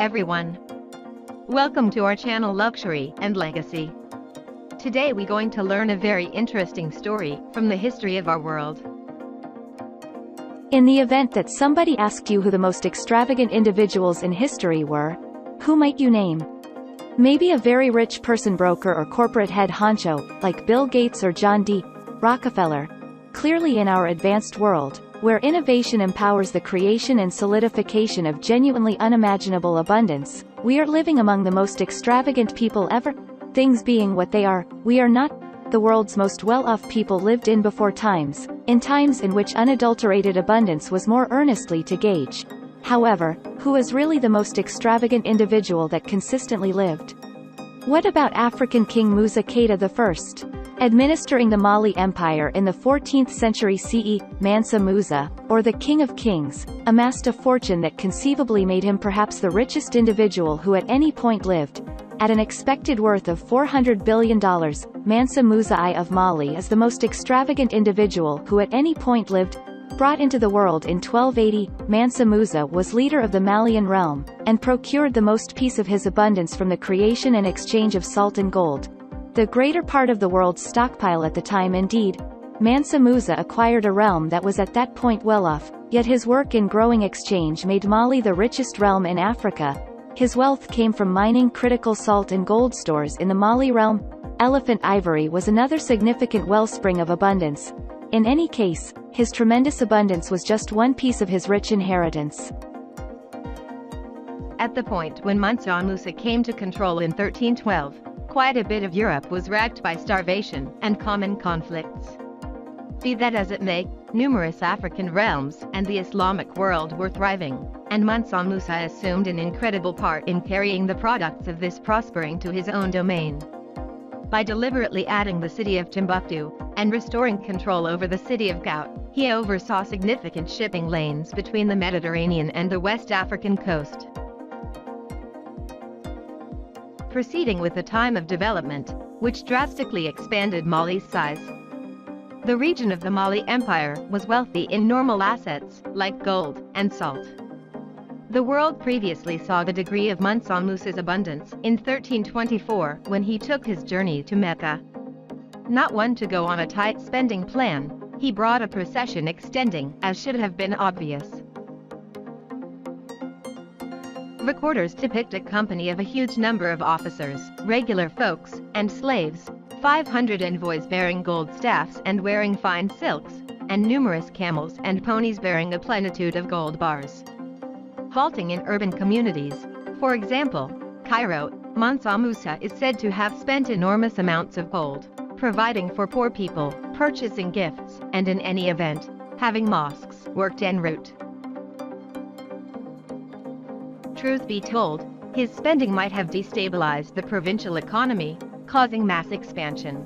everyone. Welcome to our channel Luxury and Legacy. Today we're going to learn a very interesting story from the history of our world. In the event that somebody asked you who the most extravagant individuals in history were, who might you name? Maybe a very rich person, broker or corporate head honcho, like Bill Gates or John D. Rockefeller. Clearly, in our advanced world, where innovation empowers the creation and solidification of genuinely unimaginable abundance, we are living among the most extravagant people ever. Things being what they are, we are not the world's most well-off people lived in before times, in times in which unadulterated abundance was more earnestly to gauge. However, who is really the most extravagant individual that consistently lived? What about African King Musa Keita I? Administering the Mali Empire in the 14th century CE, Mansa Musa, or the King of Kings, amassed a fortune that conceivably made him perhaps the richest individual who at any point lived. At an expected worth of $400 billion, Mansa Musa I of Mali is the most extravagant individual who at any point lived. Brought into the world in 1280, Mansa Musa was leader of the Malian realm, and procured the most piece of his abundance from the creation and exchange of salt and gold. The greater part of the world's stockpile at the time. Indeed, Mansa Musa acquired a realm that was at that point well off, yet his work in growing exchange made Mali the richest realm in Africa. His wealth came from mining critical salt and gold stores in the Mali realm. Elephant ivory was another significant wellspring of abundance. In any case, his tremendous abundance was just one piece of his rich inheritance. At the point when Mansa Musa came to control in 1312, quite a bit of Europe was racked by starvation and common conflicts. Be that as it may, numerous African realms and the Islamic world were thriving, and Mansa Musa assumed an incredible part in carrying the products of this prospering to his own domain. By deliberately adding the city of Timbuktu and restoring control over the city of Gout, he oversaw significant shipping lanes between the Mediterranean and the West African coast. Proceeding with the time of development, which drastically expanded Mali's size. The region of the Mali Empire was wealthy in normal assets, like gold and salt. The world previously saw the degree of Mansa Musa's abundance in 1324 when he took his journey to Mecca. Not one to go on a tight spending plan, he brought a procession extending, as should have been obvious. Recorders depict a company of a huge number of officers, regular folks, and slaves, 500 envoys bearing gold staffs and wearing fine silks, and numerous camels and ponies bearing a plenitude of gold bars. Vaulting in urban communities, for example, Cairo, Mansa Musa is said to have spent enormous amounts of gold, providing for poor people, purchasing gifts, and in any event, having mosques worked en route. Truth be told, his spending might have destabilized the provincial economy, causing mass expansion.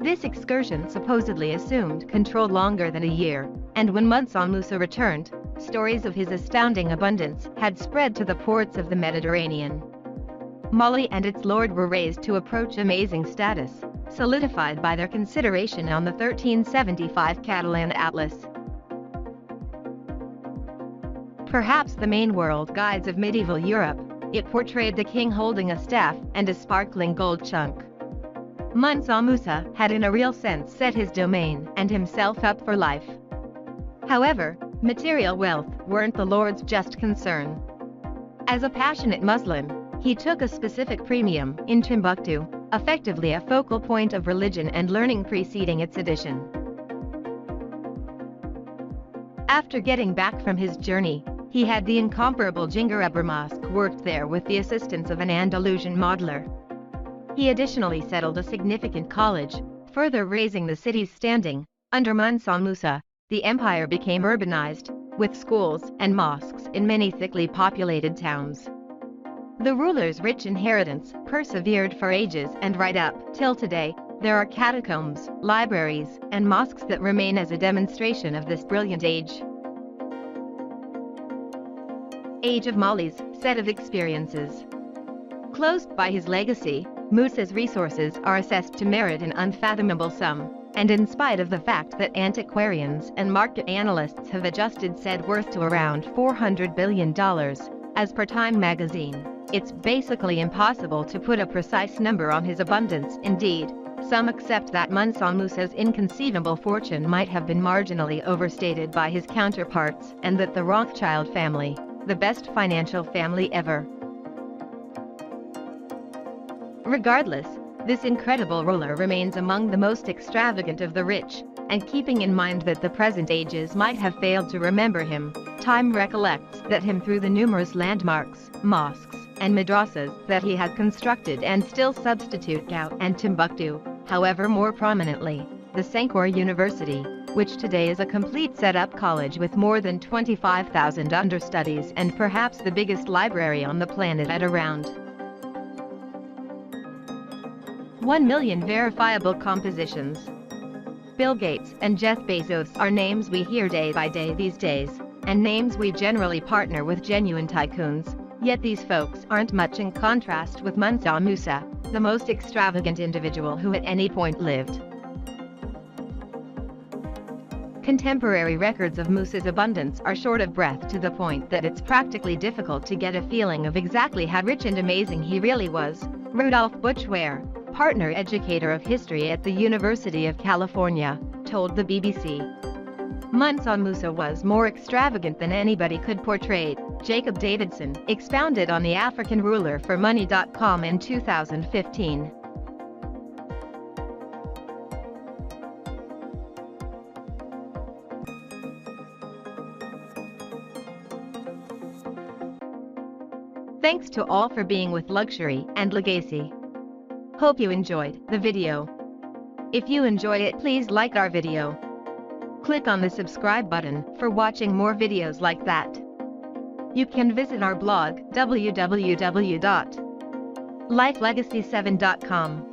This excursion supposedly assumed control longer than a year, and when Mansa Musa returned, stories of his astounding abundance had spread to the ports of the Mediterranean. Mali and its lord were raised to approach amazing status, solidified by their consideration on the 1375 Catalan Atlas. Perhaps the main world guides of medieval Europe, it portrayed the king holding a staff and a sparkling gold chunk. Mansa Musa had in a real sense set his domain and himself up for life. However, material wealth weren't the lord's just concern. As a passionate Muslim, he took a specific premium in Timbuktu, effectively a focal point of religion and learning preceding its addition. After getting back from his journey, he had the incomparable Jingarabur Mosque worked there with the assistance of an Andalusian modeler. He additionally settled a significant college, further raising the city's standing. Under Mansa Musa, the empire became urbanized, with schools and mosques in many thickly populated towns. The ruler's rich inheritance persevered for ages, and right up till today, there are catacombs, libraries, and mosques that remain as a demonstration of this brilliant age. Age of Mali's set of experiences. Closed by his legacy, Musa's resources are assessed to merit an unfathomable sum, and in spite of the fact that antiquarians and market analysts have adjusted said worth to around $400 billion, As per Time magazine, it's basically impossible to put a precise number on his abundance. Indeed, some accept that Mansa Musa's inconceivable fortune might have been marginally overstated by his counterparts, and that the Rothschild family, the best financial family ever. Regardless, this incredible ruler remains among the most extravagant of the rich, and keeping in mind that the present ages might have failed to remember him, Time recollects that him through the numerous landmarks, mosques, and madrasas that he had constructed and still substitute Gao and Timbuktu. However, more prominently, the Sankore University, which today is a complete set-up college with more than 25,000 understudies and perhaps the biggest library on the planet at around 1 million verifiable compositions. Bill Gates and Jeff Bezos are names we hear day by day these days, and names we generally partner with genuine tycoons, yet these folks aren't much in contrast with Mansa Musa, the most extravagant individual who at any point lived. Contemporary records of Musa's abundance are short of breath, to the point that it's practically difficult to get a feeling of exactly how rich and amazing he really was. Rudolph Buchware, partner educator of history at the University of California, told the BBC. Mansa Musa was more extravagant than anybody could portray. Jacob Davidson expounded on the African ruler for Money.com in 2015. Thanks to all for being with Luxury and Legacy. Hope you enjoyed the video. If you enjoyed it, please like our video. Click on the subscribe button for watching more videos like that. You can visit our blog www.lifelegacy7.com.